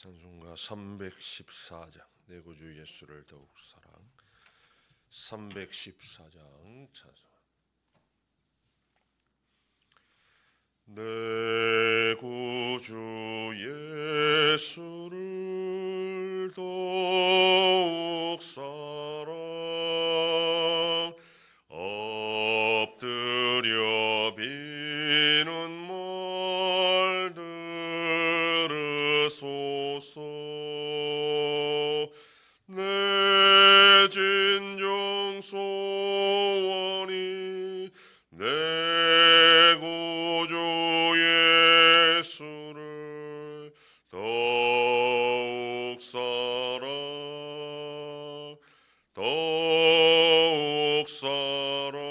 찬송가 314장 내 구주 예수를 더욱 사랑. 314장 찬송. 내 구주 예수를 더욱 사랑. 엎드려 비는 말 들으소서. 내 진정 소원이 내 구주 예수를 더욱 사랑, 더욱 사랑.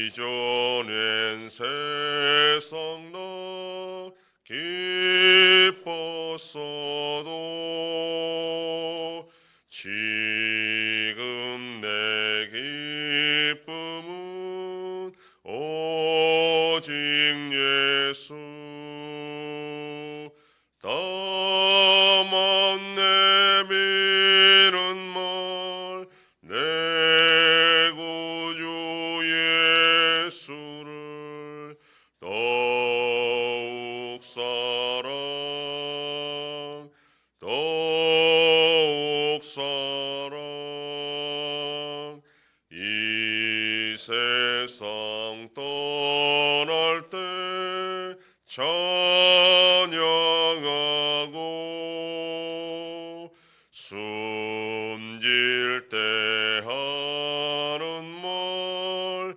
이전엔 세상 나 기뻤어도 지금 내 기쁨은 오직 예수. 다만 내미는 말 내 구주 예수를 더욱 사랑, 더욱 사랑. 이 세상 떠날 때 찬양하고 숨질 때 하는 말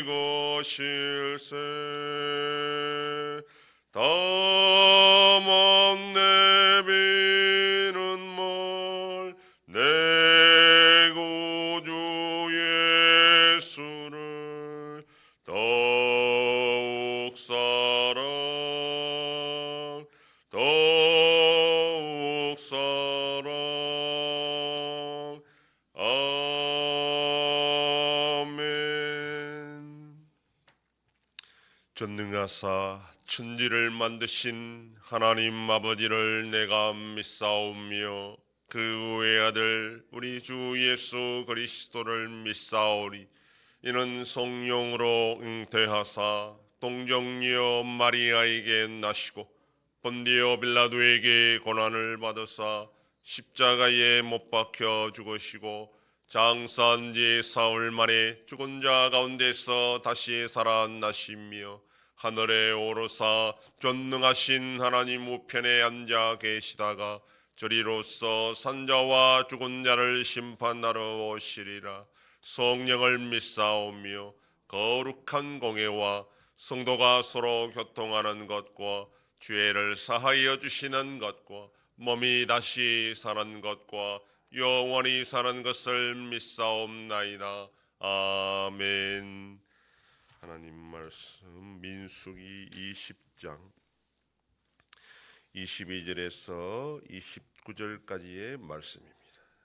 이것일세. 다만 내비는 말 내 구주 예수를 더욱 사랑, 더욱 사랑. 아멘. 전능하사 천지를 만드신 하나님 아버지를 내가 믿사오며 그 외아들 우리 주 예수 그리스도를 믿사오리. 이는 성령으로 잉태하사 동정녀 마리아에게 나시고 본디오 빌라도에게 고난을 받으사 십자가에 못 박혀 죽으시고 장사한 지 사흘 만에 죽은 자 가운데서 다시 살아나시며 하늘에 오르사 전능하신 하나님 우편에 앉아 계시다가 저리로서 산자와 죽은 자를 심판하러 오시리라. 성령을 믿사오며 거룩한 공회와 성도가 서로 교통하는 것과 죄를 사하여 주시는 것과 몸이 다시 사는 것과 영원히 사는 것을 믿사옵나이다. 아멘. 하나님 말씀 민수기 20장 22절에서 29절까지의 말씀입니다.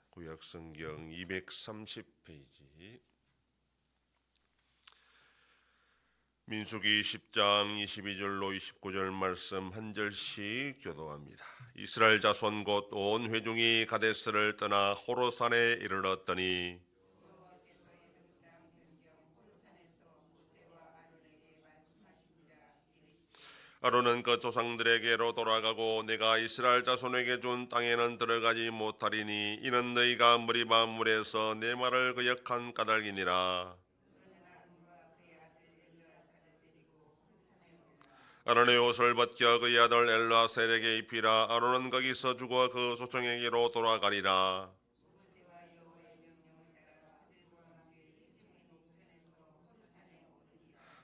구약성경 230페이지. 민수기 10장 22절로 29절 말씀 한 절씩 교독합니다. 이스라엘 자손 곧 온 회중이 가데스를 떠나 호로산에 이르렀더니 아론은 그 조상들에게로 돌아가고 내가 이스라엘 자손에게 준 땅에는 들어가지 못하리니 이는 너희가 머리바 물에서 내 말을 거역한 까닭이니라. 아론의 옷을 벗겨 그의 아들 엘르아셀에게 입히라. 아론은 거기서 죽어 그 조상에게로 돌아가리라.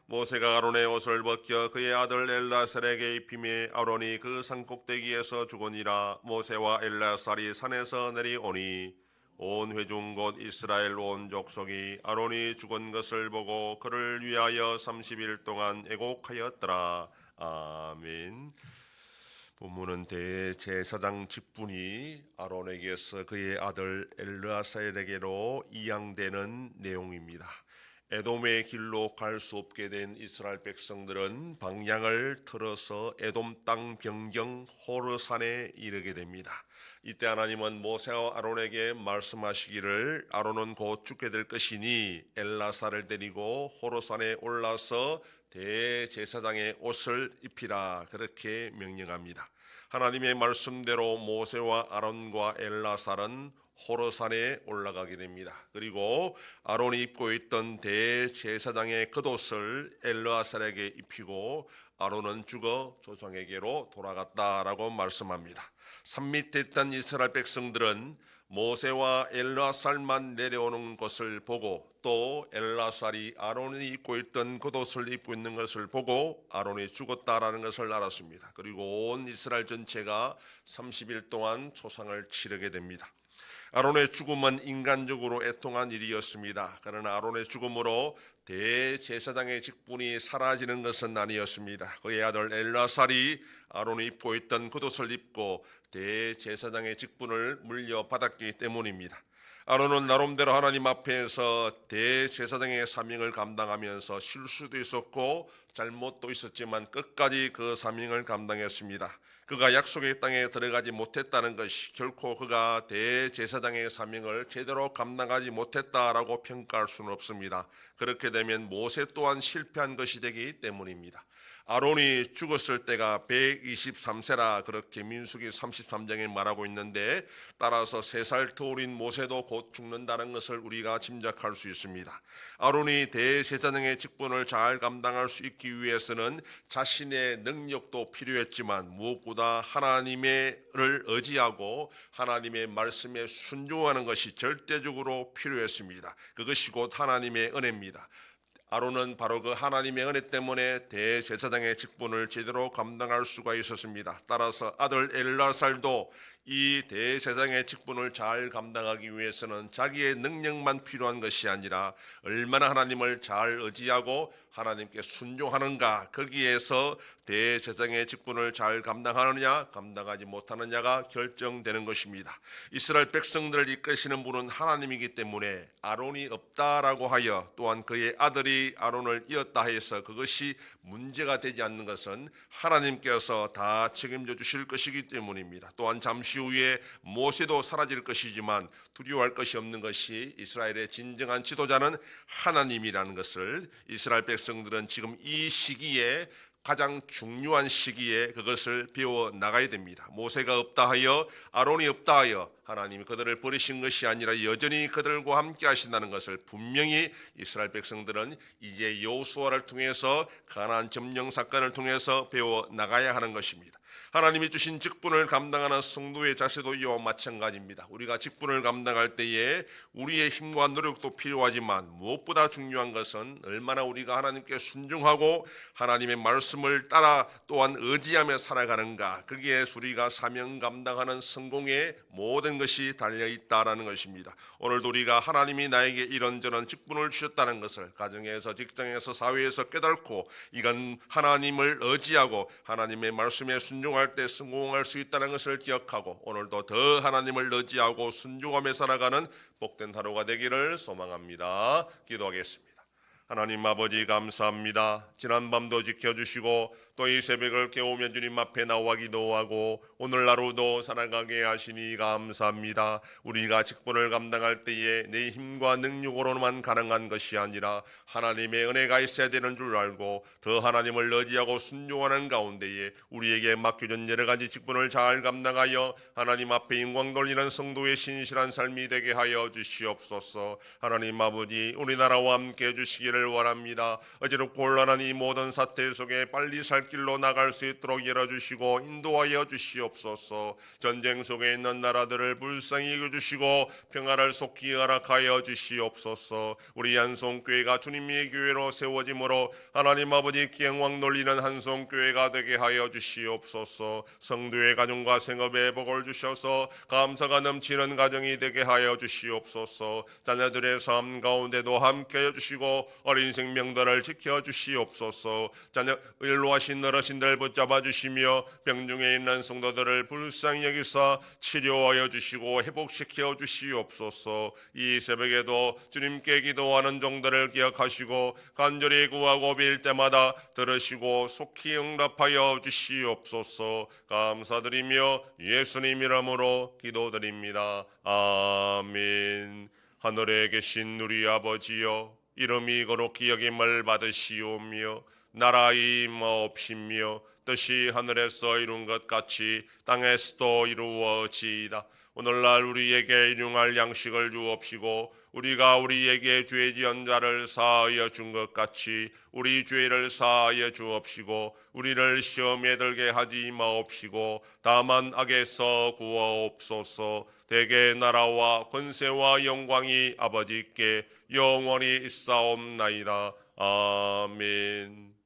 모세가 아론의 옷을 벗겨 그의 아들 엘르아살에게 입히매 아론이 그 산 꼭대기에서 죽으니라. 모세와 엘르아살이 산에서 내려오니 온 회중 곧 이스라엘 온 족속이 아론이 죽은 것을 보고 그를 위하여 30일 동안 애곡하였더라. 아멘. 본문은 대제사장 직분이 아론에게서 그의 아들 엘르아살에게로 이양되는 내용입니다. 에돔의 길로 갈 수 없게 된 이스라엘 백성들은 방향을 틀어서 에돔 땅 변경 호르산에 이르게 됩니다. 이때 하나님은 모세와 아론에게 말씀하시기를 아론은 곧 죽게 될 것이니 엘라사를 데리고 호르산에 올라서 대제사장의 옷을 입히라, 그렇게 명령합니다. 하나님의 말씀대로 모세와 아론과 엘라살은 호르산에 올라가게 됩니다. 그리고 아론이 입고 있던 대제사장의 겉옷을 엘르아살에게 입히고 아론은 죽어 조상에게로 돌아갔다라고 말씀합니다. 산 밑에 있던 이스라엘 백성들은 모세와 엘르아살만 내려오는 것을 보고 또 엘르아살이 아론이 입고 있던 겉옷을 입고 있는 것을 보고 아론이 죽었다라는 것을 알았습니다. 그리고 온 이스라엘 전체가 30일 동안 초상을 치르게 됩니다. 아론의 죽음은 인간적으로 애통한 일이었습니다. 그러나 아론의 죽음으로 대제사장의 직분이 사라지는 것은 아니었습니다. 그의 아들 엘라살이 아론이 입고 있던 겉옷을 입고 대제사장의 직분을 물려받았기 때문입니다. 아론은 나름대로 하나님 앞에서 대제사장의 사명을 감당하면서 실수도 있었고 잘못도 있었지만 끝까지 그 사명을 감당했습니다. 그가 약속의 땅에 들어가지 못했다는 것이 결코 그가 대제사장의 사명을 제대로 감당하지 못했다라고 평가할 수는 없습니다. 그렇게 되면 모세 또한 실패한 것이 되기 때문입니다. 아론이 죽었을 때가 123세라 그렇게 민수기 33장에 말하고 있는데, 따라서 3살 터울인 모세도 곧 죽는다는 것을 우리가 짐작할 수 있습니다. 아론이 대제사장의 직분을 잘 감당할 수 있기 위해서는 자신의 능력도 필요했지만 무엇보다 하나님을 의지하고 하나님의 말씀에 순종하는 것이 절대적으로 필요했습니다. 그것이 곧 하나님의 은혜입니다. 아론은 바로 그 하나님의 은혜 때문에 대제사장의 직분을 제대로 감당할 수가 있었습니다. 따라서 아들 엘라살도 이 대제사장의 직분을 잘 감당하기 위해서는 자기의 능력만 필요한 것이 아니라 얼마나 하나님을 잘 의지하고 하나님께 순종하는가, 거기에서 대제사장의 직분을 잘 감당하느냐 감당하지 못하느냐가 결정되는 것입니다. 이스라엘 백성들을 이끄시는 분은 하나님이기 때문에 아론이 없다라고 하여 또한 그의 아들이 아론을 이었다 해서 그것이 문제가 되지 않는 것은 하나님께서 다 책임져 주실 것이기 때문입니다. 또한 잠시 후에 모세도 사라질 것이지만 두려워할 것이 없는 것이 이스라엘의 진정한 지도자는 하나님이라는 것을 이스라엘 백성들은 지금 이 시기에, 가장 중요한 시기에 그것을 배워 나가야 됩니다. 모세가 없다 하여, 아론이 없다 하여 하나님이 그들을 버리신 것이 아니라 여전히 그들과 함께 하신다는 것을 분명히 이스라엘 백성들은 이제 여호수아를 통해서, 가나안 점령 사건을 통해서 배워 나가야 하는 것입니다. 하나님이 주신 직분을 감당하는 성도의 자세도 이와 마찬가지입니다. 우리가 직분을 감당할 때에 우리의 힘과 노력도 필요하지만 무엇보다 중요한 것은 얼마나 우리가 하나님께 순종하고 하나님의 말씀을 따라 또한 의지하며 살아가는가, 거기에 우리가 사명 감당하는 성공의 모든 것이 달려있다라는 것입니다. 오늘도 우리가 하나님이 나에게 이런저런 직분을 주셨다는 것을 가정에서, 직장에서, 사회에서 깨닫고 이건 하나님을 의지하고 하나님의 말씀에 순종할 때 성공할 수 있다는 것을 기억하고 오늘도 더 하나님을 의지하고 순종하며 살아가는 복된 하루가 되기를 소망합니다. 기도하겠습니다. 하나님 아버지 감사합니다. 지난 밤도 지켜주시고 또 이 새벽을 깨우며 주님 앞에 나와 기도하고 오늘 하루도 살아가게 하시니 감사합니다. 우리가 직분을 감당할 때에 내 힘과 능력으로만 가능한 것이 아니라 하나님의 은혜가 있어야 되는 줄 알고 더 하나님을 의지하고 순종하는 가운데에 우리에게 맡겨진 여러 가지 직분을 잘 감당하여 하나님 앞에 영광 돌리는 성도의 신실한 삶이 되게 하여 주시옵소서. 하나님 아버지, 우리나라와 함께 해주시기를 원합니다. 어지럽고 곤란한 이 모든 사태 속에 빨리 살 길로 나갈 수 있도록 열어주시고 인도하여 주시옵소서. 전쟁 속에 있는 나라들을 불쌍히 여겨주시고 평화를 속히 허락하여 주시옵소서. 우리 한송교회가 주님의 교회로 세워짐으로 하나님 아버지께 영광 돌리는 한송교회가 되게 하여 주시옵소서. 성도의 가정과 생업에 복을 주셔서 감사가 넘치는 가정이 되게 하여 주시옵소서. 자녀들의 삶 가운데도 함께 해주시고 어린 생명들을 지켜주시옵소서. 자녀 일로하신 어르신들 붙잡아 주시며 병중에 있는 성도들을 불쌍히 여기사 치료하여 주시고 회복시켜 주시옵소서. 이 새벽에도 주님께 기도하는 종들을 기억하시고 간절히 구하고 빌 때마다 들으시고 속히 응답하여 주시옵소서. 감사드리며 예수님 이름으로 기도드립니다. 아멘. 하늘에 계신 우리 아버지여, 이름이 거룩히 여김을 받으시오며 나라의 임하옵시며 뜻이 하늘에서 이룬 것 같이 땅에서도 이루어지이다. 오늘날 우리에게 일용할 양식을 주옵시고 우리가 우리에게 죄 지은 자를 사하여 준 것 같이 우리 죄를 사하여 주옵시고 우리를 시험에 들게 하지 마옵시고 다만 악에서 구하옵소서. 대개 나라와 권세와 영광이 아버지께 영원히 있사옵나이다. 아멘.